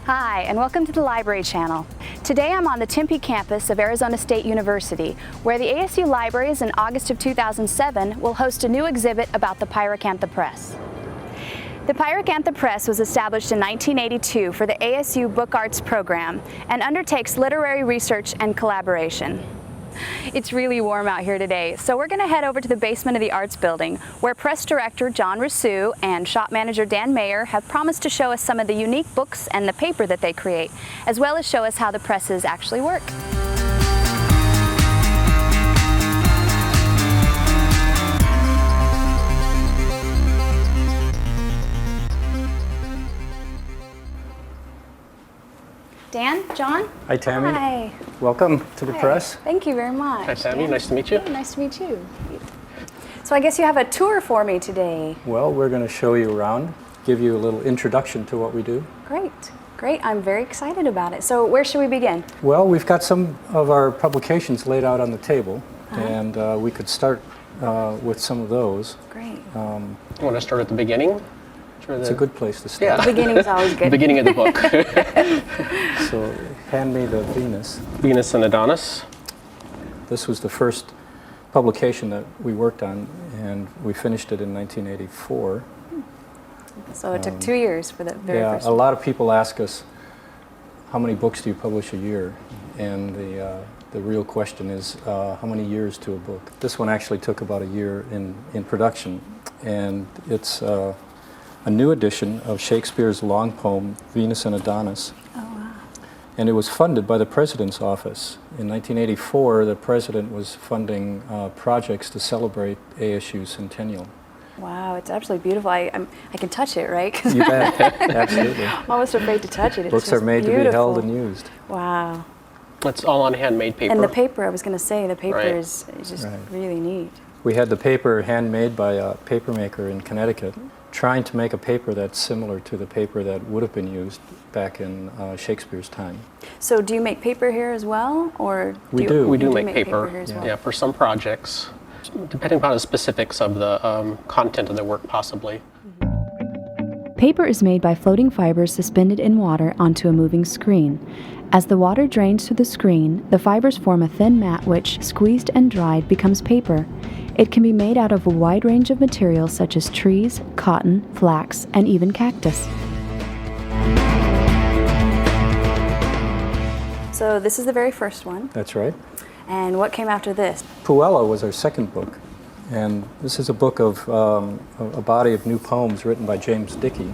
Hi, and welcome to the Library Channel. Today I'm on the Tempe campus of Arizona State University, where the ASU Libraries in August of 2007 will host a new exhibit about the Pyracantha Press. The Pyracantha Press was established in 1982 for the ASU Book Arts program and undertakes literary research and collaboration. It's really warm out here today, so we're going to head over to the basement of the Arts Building, where Press Director John Risseeuw and Shop Manager Dan Mayer have promised to show us some of the unique books and the paper that they create, as well as show us how the presses actually work. Dan, John? Hi, Tammy. Hi. Welcome to the press. Thank you very much. Hi, Tammy. Dan. Nice to meet you. Yeah, nice to meet you. So I guess you have a tour for me today. Well, we're going to show you around, give you a little introduction to what we do. Great. Great. I'm very excited about it. So where should we begin? Well, we've got some of our publications laid out on the table, and we could start with some of those. Great. You want to start at the beginning? It's a good place to start. Yeah. The beginning's always good. The beginning of the book. So, Handmade of Venus. Venus and Adonis. This was the first publication that we worked on, and we finished it in 1984. So it took 2 years for the very first a one. lot of people ask us, how many books do you publish a year? And the real question is, how many years to a book? This one actually took about a year in production, and it's a new edition of Shakespeare's long poem, Venus and Adonis. Oh, wow. And it was funded by the President's office. In 1984, the President was funding projects to celebrate ASU Centennial. Wow, it's absolutely beautiful. I can touch it, right? 'Cause You bet, absolutely. I'm almost afraid to touch it. It's Books just are made beautiful. to be held and used. Wow. It's all on handmade paper. And the paper, I was going to say, the paper Right. is just Right. really neat. We had the paper handmade by a paper maker in Connecticut, trying to make a paper that's similar to the paper that would have been used back in Shakespeare's time. So do you make paper here as well? Or We you- do. We do you make paper. here as well? Yeah, for some projects, depending upon the specifics of the content of the work, possibly. Paper is made by floating fibers suspended in water onto a moving screen. As the water drains through the screen, the fibers form a thin mat which, squeezed and dried, becomes paper. It can be made out of a wide range of materials such as trees, cotton, flax, and even cactus. So this is the very first one. That's right. And what came after this? Puella was our second book, and this is a book of a body of new poems written by James Dickey.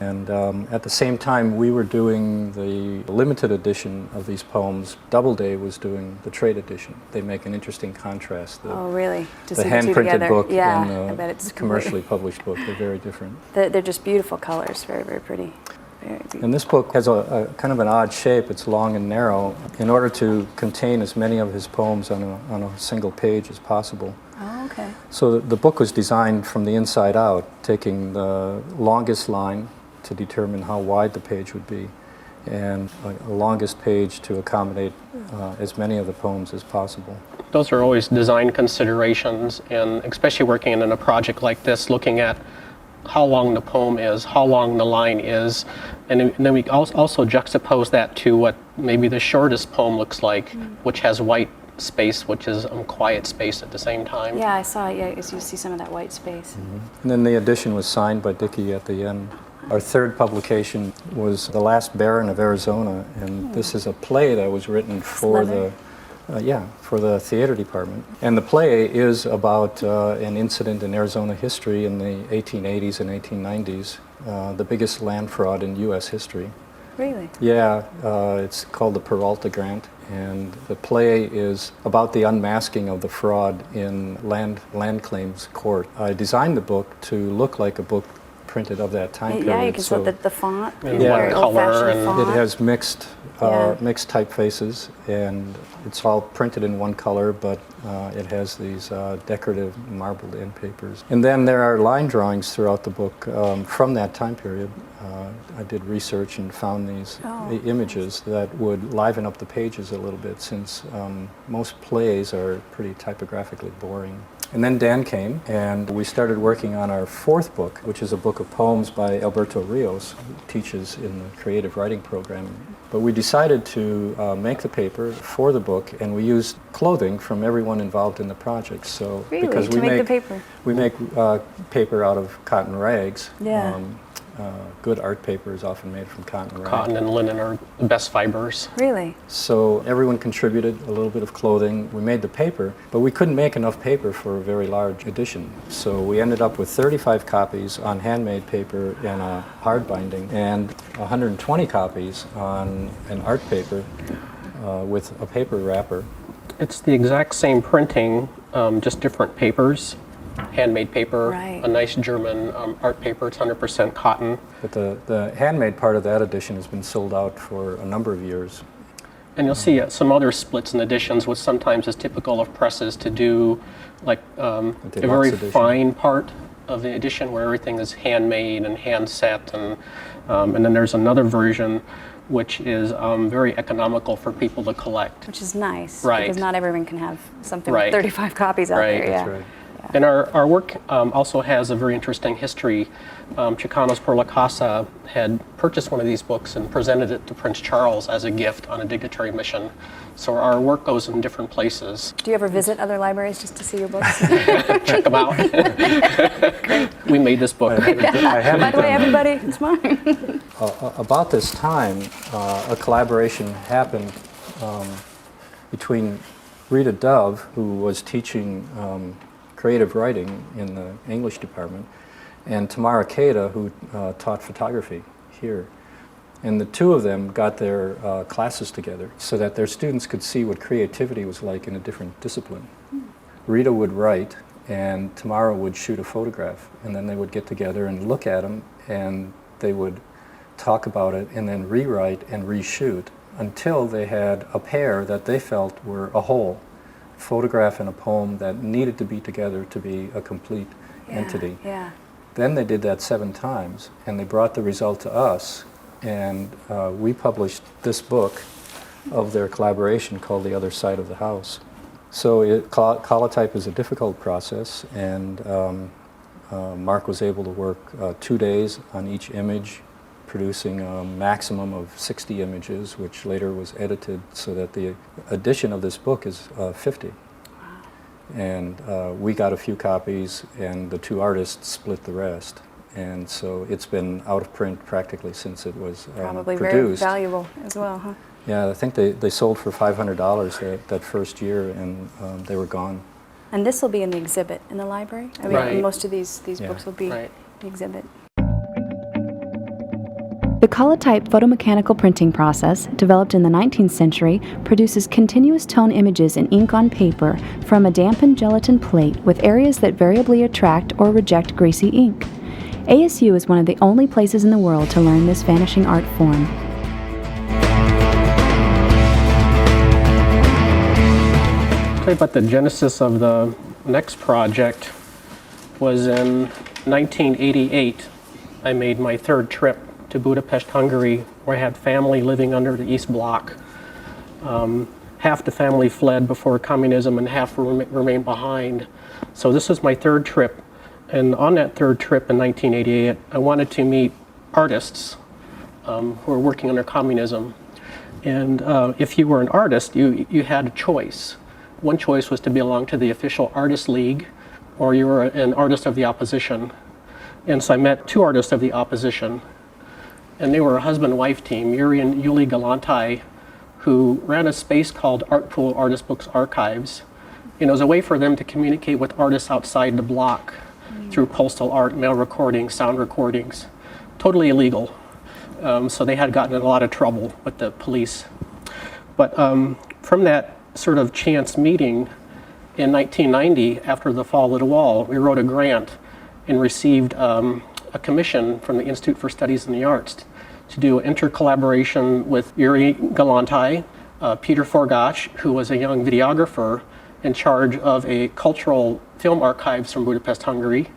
And at the same time we were doing the limited edition of these poems, Doubleday was doing the trade edition. They make an interesting contrast. Oh, really? To The see hand-printed the two book together. Yeah, and I bet it's the commercially published book, they're very different. They're just beautiful colors. Very, very pretty. Very beautiful. And this book has a kind of an odd shape. It's long and narrow in order to contain as many of his poems on a single page as possible. Oh, okay. So the book was designed from the inside out, taking the longest line to determine how wide the page would be, and a longest page to accommodate as many of the poems as possible. Those are always design considerations, and especially working in a project like this, looking at how long the poem is, how long the line is, and then we also juxtapose that to what maybe the shortest poem looks like, which has white space, which is quiet space at the same time. Yeah, I saw it. Yeah, you see some of that white space. And then the edition was signed by Dickey at the end. Our third publication was The Last Baron of Arizona, and this is a play that was written for for the theater department. And the play is about an incident in Arizona history in the 1880s and 1890s, the biggest land fraud in U.S. history. Really? Yeah, it's called the Peralta Grant, and the play is about the unmasking of the fraud in land claims court. I designed the book to look like a book printed of that time period. Yeah, you can see the font. And very color old-fashioned and- font. It has mixed typefaces, and it's all printed in one color, but it has these decorative marbled end papers. And then there are line drawings throughout the book from that time period. I did research and found these images that would liven up the pages a little bit, since most plays are pretty typographically boring. And then Dan came, and we started working on our fourth book, which is a book of poems by Alberto Rios, who teaches in the creative writing program. But we decided to make the paper for the book, and we used clothing from everyone involved in the project. So really? because To make the paper? We make paper out of cotton rags. Yeah. Good art paper is often made from cotton rag. Cotton and linen are the best fibers. Really? So everyone contributed a little bit of clothing. We made the paper, but we couldn't make enough paper for a very large edition. So we ended up with 35 copies on handmade paper in a hard binding and 120 copies on an art paper with a paper wrapper. It's the exact same printing, just different papers. Handmade paper, Right. a nice German art paper, it's 100% cotton. But the handmade part of that edition has been sold out for a number of years. And you'll see some other splits and editions, which sometimes is typical of presses to do like a very edition. fine part of the edition where everything is handmade and hand set, and then there's another version which is very economical for people to collect. Which is nice. Right. Because not everyone can have something Right. with 35 copies out Right. there. Yeah. That's right. And our work also has a very interesting history. Chicanos por la Casa had purchased one of these books and presented it to Prince Charles as a gift on a dignitary mission. So our work goes in different places. Do you ever visit other libraries just to see your books? Check them out. We made this book. I haven't By the way, done- everybody, it's mine. About this time, a collaboration happened between Rita Dove, who was teaching creative writing in the English department, and Tamara Keda, who taught photography here. And the two of them got their classes together so that their students could see what creativity was like in a different discipline. Rita would write, and Tamara would shoot a photograph, and then they would get together and look at them, and they would talk about it, and then rewrite and reshoot until they had a pair that they felt were a whole. Photograph and a poem that needed to be together to be a complete entity. Yeah. Then they did that 7 times, and they brought the result to us, and we published this book of their collaboration called The Other Side of the House. So Collotype is a difficult process, and Mark was able to work 2 days on each image, producing a maximum of 60 images, which later was edited so that the edition of this book is 50. Wow. And we got a few copies, and the 2 artists split the rest. And so it's been out of print practically since it was Probably produced. very valuable as well, huh? Yeah, I think they sold for $500 that first year, and they were gone. And this will be in the exhibit in the library? I mean, Right. most of these Yeah. books will be Right. the exhibit. The Collotype photomechanical printing process, developed in the 19th century, produces continuous tone images in ink on paper from a dampened gelatin plate with areas that variably attract or reject greasy ink. ASU is one of the only places in the world to learn this vanishing art form. I'll tell you about the genesis of the next project was in 1988. I made my 3rd trip to Budapest, Hungary, where I had family living under the East Bloc. Half the family fled before communism and half remained behind. So this was my 3rd trip. And on that 3rd trip in 1988, I wanted to meet artists who were working under communism. And if you were an artist, you had a choice. One choice was to belong to the official artist league, or you were an artist of the opposition. And so I met 2 artists of the opposition. And they were a husband-wife team, Yuri and Yuli Galantai, who ran a space called Art Pool Artist Books Archives. And it was a way for them to communicate with artists outside the block through postal art, mail recordings, sound recordings. Totally illegal. So they had gotten in a lot of trouble with the police. But from that sort of chance meeting in 1990, after the fall of the wall, we wrote a grant and received a commission from the Institute for Studies in the Arts to do intercollaboration with Yuri Galantai, Peter Forgac, who was a young videographer in charge of a cultural film archives from Budapest, Hungary,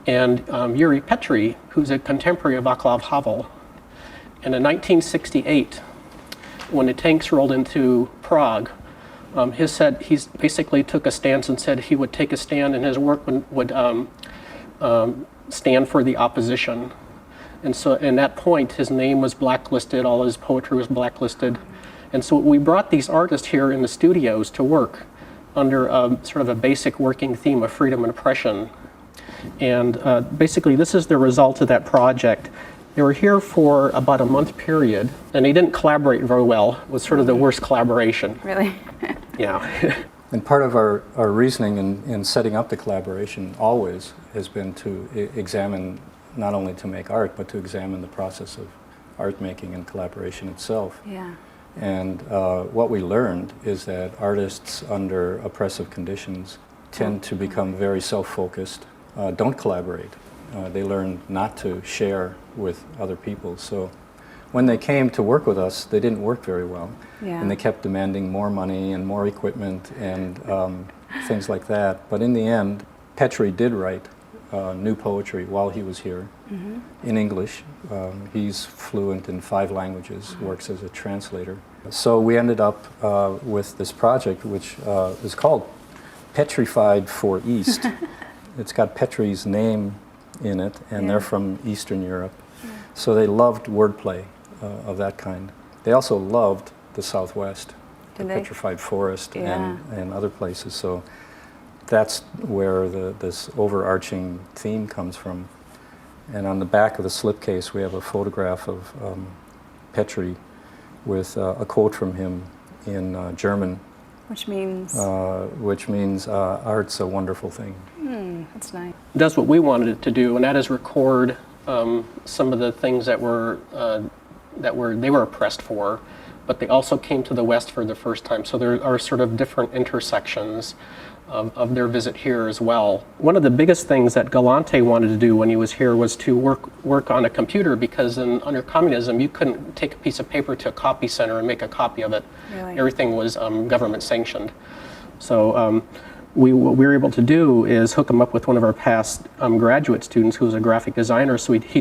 and György Petri, who's a contemporary of Václav Havel. And in 1968, when the tanks rolled into Prague, He basically took a stance and said he would take a stand, and his work would stand for the opposition. And so, in that point, his name was blacklisted. All his poetry was blacklisted. And so, we brought these artists here in the studios to work under sort of a basic working theme of freedom and oppression. And basically, this is the result of that project. They were here for about a month period, and they didn't collaborate very well. It was sort of the worst collaboration. Really? Yeah. And part of our reasoning in setting up the collaboration always has been to examine, not only to make art, but to examine the process of art making and collaboration itself. Yeah. And what we learned is that artists under oppressive conditions tend to become very self-focused, don't collaborate. They learn not to share with other people. So when they came to work with us, they didn't work very well. Yeah. And they kept demanding more money and more equipment and things like that. But in the end, Petri did write new poetry while he was here in English. He's fluent in 5 languages, works as a translator. So we ended up with this project, which is called Petrified for East. It's got Petri's name in it, and they're from Eastern Europe. So they loved wordplay of that kind. They also loved the Southwest, the Petrified Forest and other places. So that's where this overarching theme comes from. And on the back of the slipcase, we have a photograph of Petri with a quote from him in German. Which means? Art's a wonderful thing. That's nice. That's what we wanted it to do, and that is record some of the things that they were oppressed for, but they also came to the West for the first time. So there are sort of different intersections of their visit here as well. One of the biggest things that Galante wanted to do when he was here was to work on a computer, because under communism you couldn't take a piece of paper to a copy center and make a copy of it. Really? Everything was government sanctioned. So what we were able to do is hook him up with one of our past graduate students who was a graphic designer. So he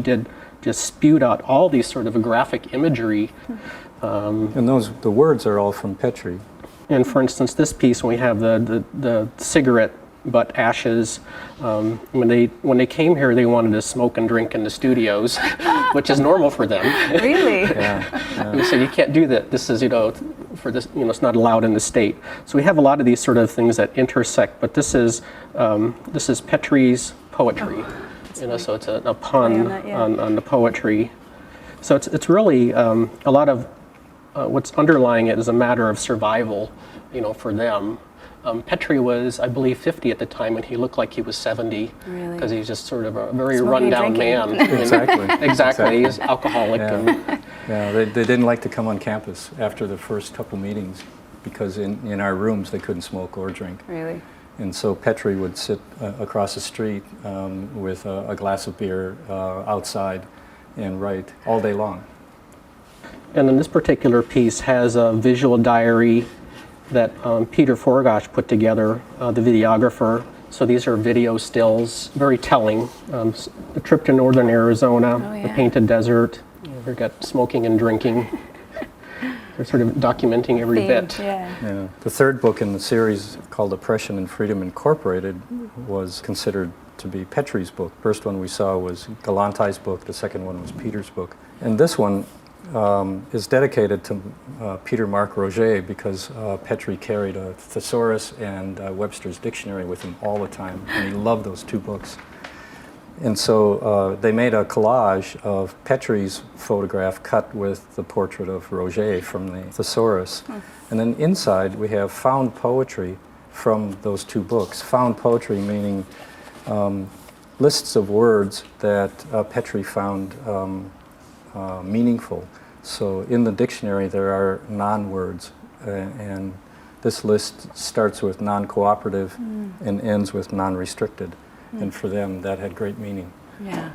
just spewed out all these sort of graphic imagery. And the words are all from Petri. And for instance, this piece, when we have the cigarette butt ashes, when they came here, they wanted to smoke and drink in the studios, which is normal for them. Really? Yeah. We said, you can't do that. This is, for this, it's not allowed in the state. So we have a lot of these sort of things that intersect, but this is Petri's poetry. So it's a pun on the poetry. So it's really a lot of what's underlying it is a matter of survival, for them. Petri was, I believe, 50 at the time, and he looked like he was 70. Really? Because he's just sort of a very Smoking, rundown drinking. man. Exactly. He's alcoholic. Yeah. They didn't like to come on campus after the first couple meetings, because in our rooms they couldn't smoke or drink. Really? And so Petri would sit across the street with a glass of beer outside and write all day long. And then this particular piece has a visual diary that Peter Forgash put together, the videographer. So these are video stills, very telling. The trip to northern Arizona, the painted desert. We've got smoking and drinking. They're sort of documenting every bit. Yeah. The third book in the series, called Oppression and Freedom Incorporated, was considered to be Petri's book. First one we saw was Galante's book. The second one was Peter's book. And this one is dedicated to Peter Mark Roget, because Petri carried a thesaurus and Webster's dictionary with him all the time, and he loved those 2 books. And so they made a collage of Petri's photograph cut with the portrait of Roget from the thesaurus. And then inside we have found poetry from those 2 books. Found poetry meaning lists of words that Petri found meaningful. So in the dictionary there are non-words, and this list starts with non-cooperative and ends with non-restricted. And for them that had great meaning. Yeah.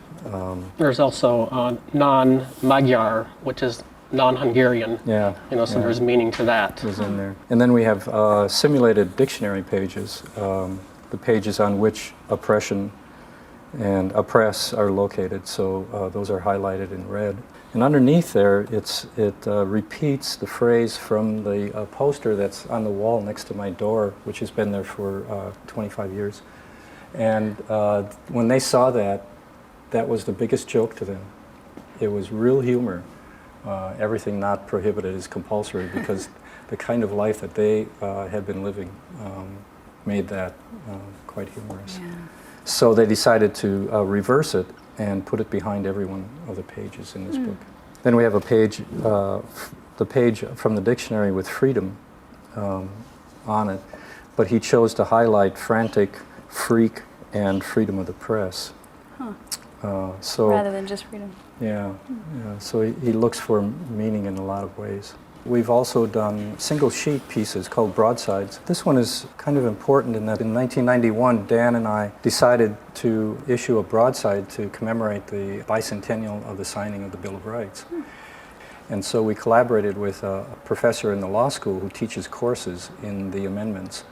There's also non-Magyar, which is non-Hungarian. So there's meaning to that. Is in there. And then we have simulated dictionary pages, the pages on which oppression and oppress are located. So those are highlighted in red. And underneath there, it repeats the phrase from the poster that's on the wall next to my door, which has been there for 25 years. And when they saw that, that was the biggest joke to them. It was real humor. Everything not prohibited is compulsory, because the kind of life that they had been living made that quite humorous. Yeah. So they decided to reverse it and put it behind every one of the pages in this book. Then we have a page, the page from the dictionary with freedom on it, but he chose to highlight frantic, freak, and freedom of the press. So rather than just freedom. Yeah, so he looks for meaning in a lot of ways. We've also done single sheet pieces called broadsides. This one is kind of important in that in 1991, Dan and I decided to issue a broadside to commemorate the bicentennial of the signing of the Bill of Rights. And so we collaborated with a professor in the law school who teaches courses in the amendments.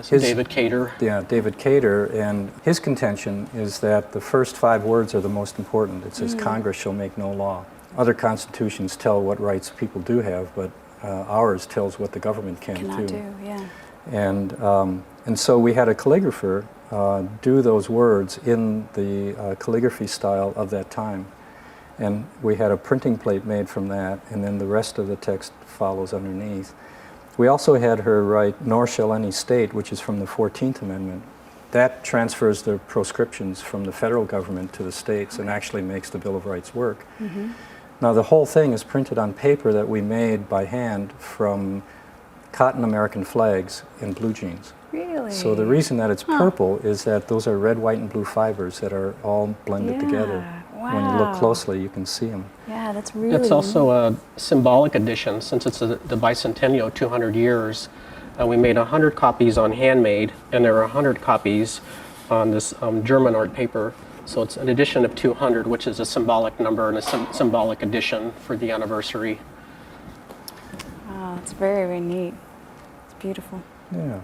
David Cater. Yeah, David Cater, and his contention is that the first 5 words are the most important. It says, Congress shall make no law. Other constitutions tell what rights people do have, but ours tells what the government cannot do. Yeah. And so we had a calligrapher do those words in the calligraphy style of that time. And we had a printing plate made from that, and then the rest of the text follows underneath. We also had her write, nor shall any state, which is from the 14th Amendment. That transfers the proscriptions from the federal government to the states and actually makes the Bill of Rights work. Now the whole thing is printed on paper that we made by hand from cotton American flags and blue jeans. Really? So the reason that it's purple is that those are red, white, and blue fibers that are all blended together. Wow. When you look closely, you can see them. Yeah, that's really It's also a symbolic edition, since it's the bicentennial, 200 years. We made 100 copies on handmade, and there are 100 copies on this German art paper. So it's an edition of 200, which is a symbolic number and a symbolic edition for the anniversary. Wow, it's very, very neat. It's beautiful. Yeah.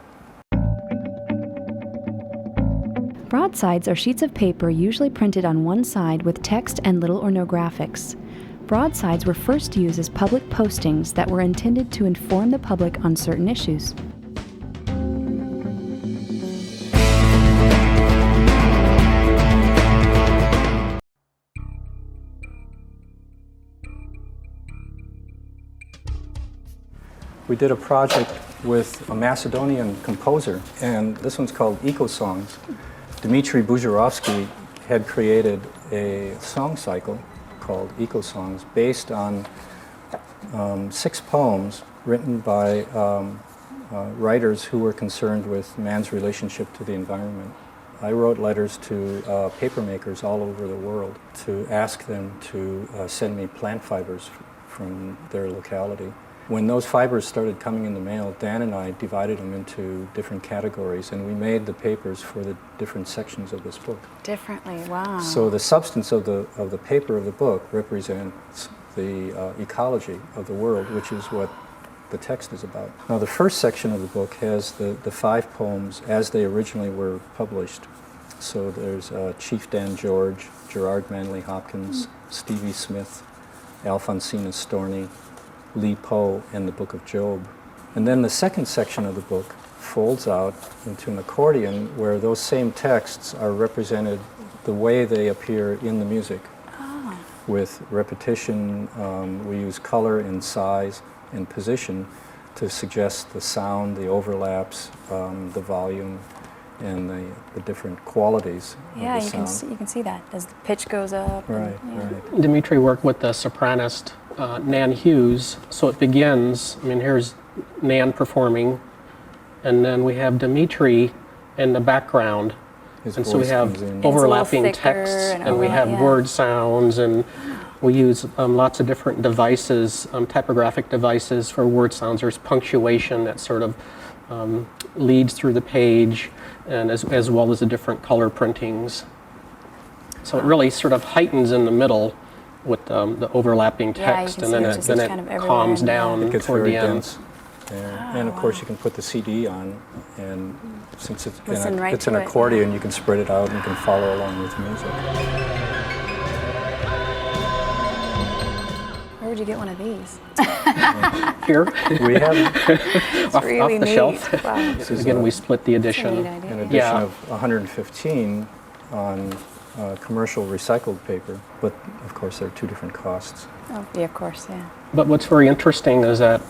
Broadsides are sheets of paper usually printed on one side with text and little or no graphics. Broadsides were first used as public postings that were intended to inform the public on certain issues. We did a project with a Macedonian composer, and this one's called Eco Songs. Dmitry Bujarovsky had created a song cycle called Eco Songs based on 6 poems written by writers who were concerned with man's relationship to the environment. I wrote letters to paper makers all over the world to ask them to send me plant fibers from their locality. When those fibers started coming in the mail, Dan and I divided them into different categories, and we made the papers for the different sections of this book. Differently, wow. So the substance of the paper of the book represents the ecology of the world, which is what the text is about. Now the first section of the book has the 5 poems as they originally were published. So there's Chief Dan George, Gerard Manley Hopkins, Stevie Smith, Alphonsina Storni, Lee Poe, and the Book of Job. And then the second section of the book folds out into an accordion where those same texts are represented the way they appear in the music. With repetition, we use color and size and position to suggest the sound, the overlaps, the volume, and the different qualities of the sound. You can see that as the pitch goes up. Right, right. Dimitri worked with the sopranist Nan Hughes, so it begins, here's Nan performing, and then we have Dimitri in the background. And so we have overlapping texts, and we have word sounds, and we use lots of different devices, typographic devices for word sounds. There's punctuation that sort of leads through the page, and as well as the different color printings. So it really sort of heightens in the middle with the overlapping text, and then it calms down it gets toward very the end. dense. And of course you can put the CD on, and since it's an accordion, you can spread it out and you can follow along with the music. you get one of these? Here, We have It's off really the neat. shelf. Wow. Again, we split the edition. Neat idea. an edition Yeah. of 115 on commercial recycled paper, but of course there are two different costs. Oh, yeah, of course, yeah. But what's very interesting is that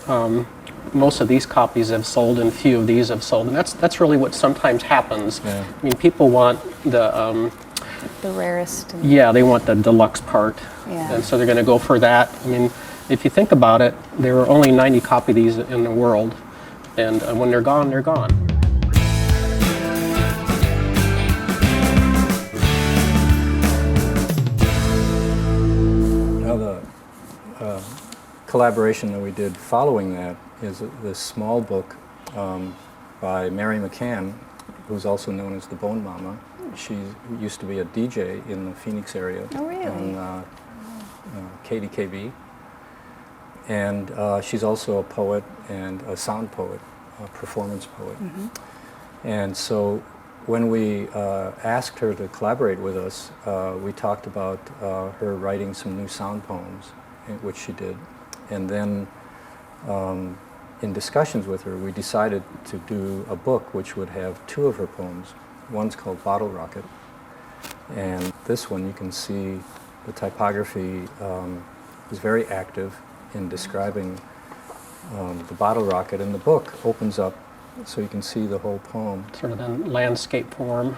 most of these copies have sold and few of these have sold. And that's really what sometimes happens. Yeah. I mean, people want the, The rarest. And, yeah, they want the deluxe part. Yeah. And so they're going to go for that. I mean, if you think about it, there are only 90 copies of these in the world. And when they're gone, they're gone. Now the collaboration that we did following that is this small book by Mary McCann, who's also known as the Bone Mama. She used to be a DJ in the Phoenix area Oh, really? on KDKB. And she's also a poet and a sound poet, a performance poet. And so when we asked her to collaborate with us, we talked about her writing some new sound poems, which she did. And then in discussions with her, we decided to do a book which would have two of her poems. One's called Bottle Rocket, and this one you can see the typography is very active in describing the bottle rocket, and the book opens up so you can see the whole poem. Sort of in landscape form.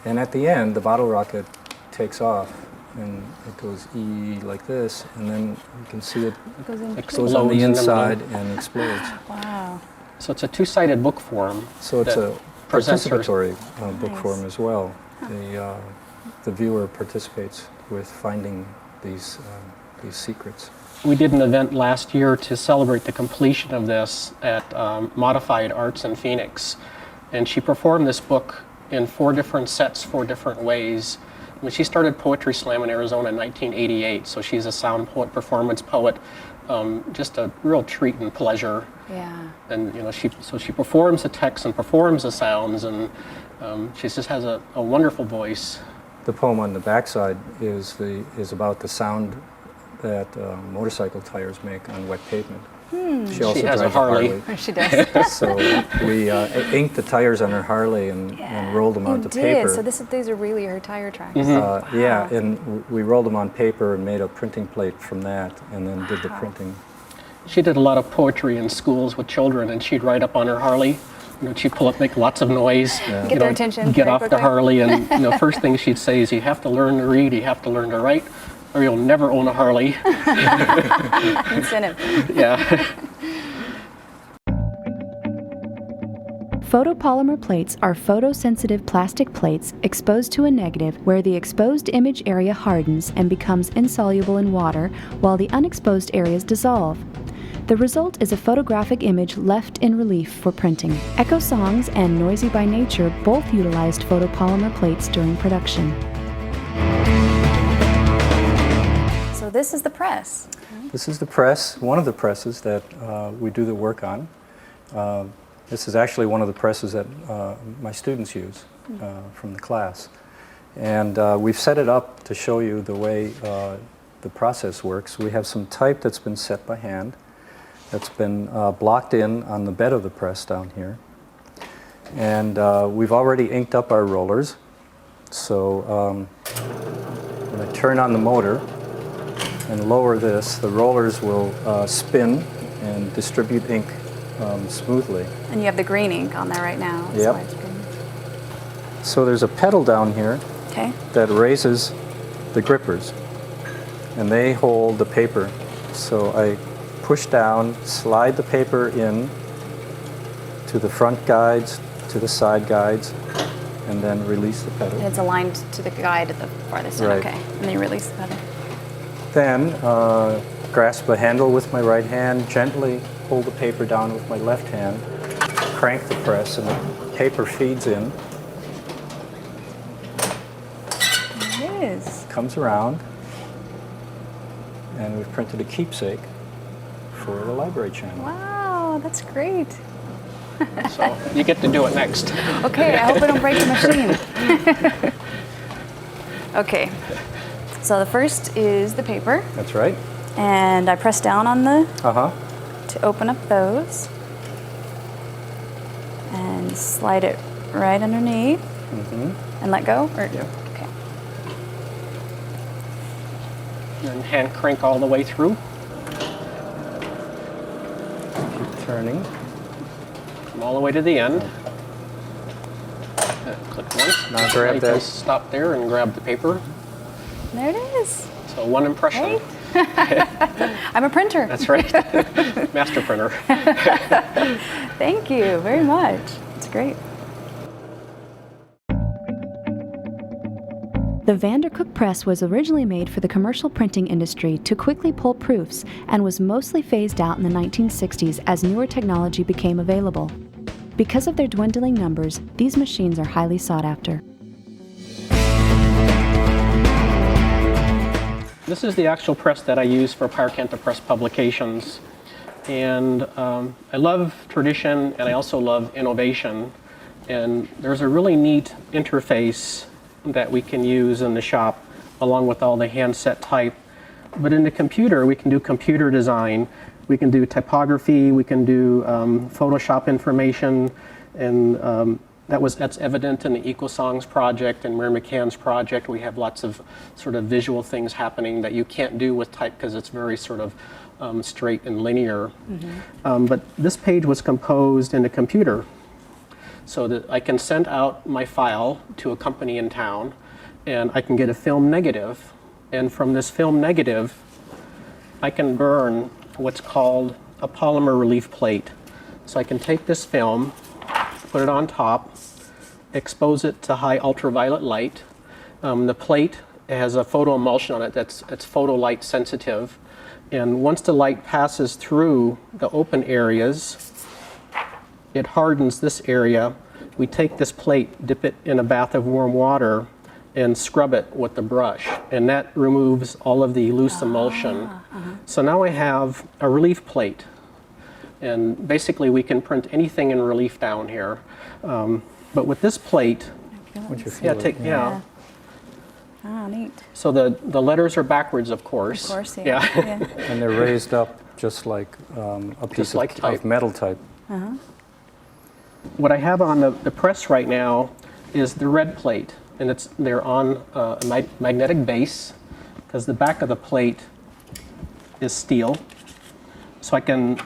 And at the end, the bottle rocket takes off, and it goes E like this, and then you can see it Goes in. goes on the Explodes in the inside middle. and explodes. Wow. So it's a two-sided book form. So it's that a presents her- participatory book Nice. form as well. The viewer participates with finding these secrets. We did an event last year to celebrate the completion of this at Modified Arts in Phoenix. And she performed this book in 4 different sets, 4 different ways. I mean, she started Poetry Slam in Arizona in 1988, so she's a sound poet, performance poet, just a real treat and pleasure. Yeah. And you know, she performs the text and performs the sounds, and she just has a wonderful voice. The poem on the backside is about the sound that motorcycle tires make on wet pavement. She also She has a drives Harley. She does. So we inked the tires on her Harley and rolled them onto paper. So these are really her tire tracks. Yeah, and we rolled them on paper and made a printing plate from that, and then did the printing. She did a lot of poetry in schools with children, and she'd ride up on her Harley. You know, she'd pull up, make lots of noise. Get you their know, attention Get very off the quickly. Harley, and you know, first thing she'd say is, "You have to learn to read. You have to learn to write, or you'll never own a Harley." Incentive. Yeah. Photopolymer plates are photosensitive plastic plates exposed to a negative where the exposed image area hardens and becomes insoluble in water while the unexposed areas dissolve. The result is a photographic image left in relief for printing. Echo Songs and Noisy by Nature both utilized photopolymer plates during production. So this is the press. This is the press, one of the presses that we do the work on. This is actually one of the presses that my students use from the class. And we've set it up to show you the way the process works. We have some type that's been set by hand, that's been blocked in on the bed of the press down here. And we've already inked up our rollers. So when I turn on the motor and lower this, the rollers will spin and distribute ink smoothly. And you have the green ink on there right now. That's Yep. why it's green. So there's a pedal down here Okay. that raises the grippers, and they hold the paper. So I push down, slide the paper in to the front guides, to the side guides, and then release the pedal. And it's aligned to the guide at the farthest end. Right. Okay. And then you release the pedal. Then grasp the handle with my right hand, gently hold the paper down with my left hand, crank the press, and the paper feeds in, There it is. comes around, and we've printed a keepsake for the library channel. Wow, that's great. So you get to do it next. Okay, I hope I don't break the machine. Okay. So the first is the paper. That's right. And I press down on the Uh-huh. to open up those. And slide it right underneath. And let go? Or, Yeah. Okay. And hand crank all the way through. Keep turning. Come all the way to the end. Click once. Now grab You that. can stop there and grab the paper. There it is. So one impression. I'm a printer. That's right. Master printer. Thank you very much. It's great. The Vandercook press was originally made for the commercial printing industry to quickly pull proofs and was mostly phased out in the 1960s as newer technology became available. Because of their dwindling numbers, these machines are highly sought after. This is the actual press that I use for Pyracantha Press publications. And I love tradition and I also love innovation. And there's a really neat interface that we can use in the shop along with all the handset type. But in the computer, we can do computer design, we can do typography, we can do Photoshop information, and that's evident in the EcoSongs project and Mary McCann's project. We have lots of sort of visual things happening that you can't do with type because it's very sort of straight and linear. But this page was composed in the computer so that I can send out my file to a company in town and I can get a film negative. And from this film negative, I can burn what's called a polymer relief plate. So I can take this film, put it on top, expose it to high ultraviolet light. The plate has a photo emulsion on it that's photo light sensitive. And once the light passes through the open areas, it hardens this area. We take this plate, dip it in a bath of warm water, and scrub it with the brush. And that removes all of the loose emulsion. So now I have a relief plate. And basically we can print anything in relief down here. But with this plate, Once you feel it, yeah. Ah, neat. So the letters are backwards, of course. Of course, yeah. and they're raised up just like a piece like type. of metal type. What I have on the press right now is the red plate, and they're on a magnetic base because the back of the plate is steel. So I can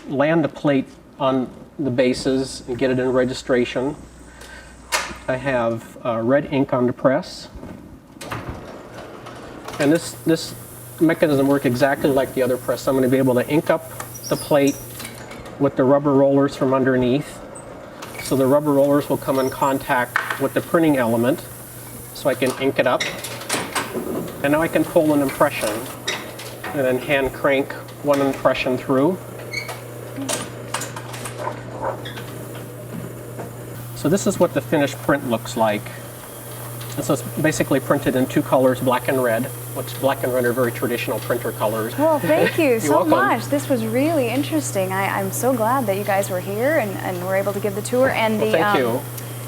land the plate on the bases and get it in registration. I have red ink on the press, and this mechanism works exactly like the other press. I'm going to be able to ink up the plate with the rubber rollers from underneath. So the rubber rollers will come in contact with the printing element, so I can ink it up. And now I can pull an impression and then hand crank one impression through. So this is what the finished print looks like. And so it's basically printed in two colors, black and red, which black and red are very traditional printer colors. Well, thank you so welcome. much. This was really interesting. I'm so glad that you guys were here and were able to give the tour. And Well, thank you.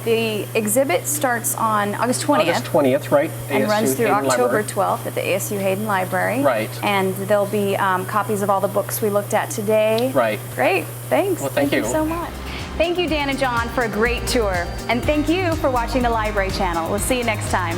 The exhibit starts on August 20th. August 20th, right? And ASU runs through Hayden October Library. 12th at the ASU Hayden Library. Right. And there'll be copies of all the books we looked at today. Right. Great. Thanks. Well, thank you. so much. Thank you, Dan and John, for a great tour. And thank you for watching the Library Channel. We'll see you next time.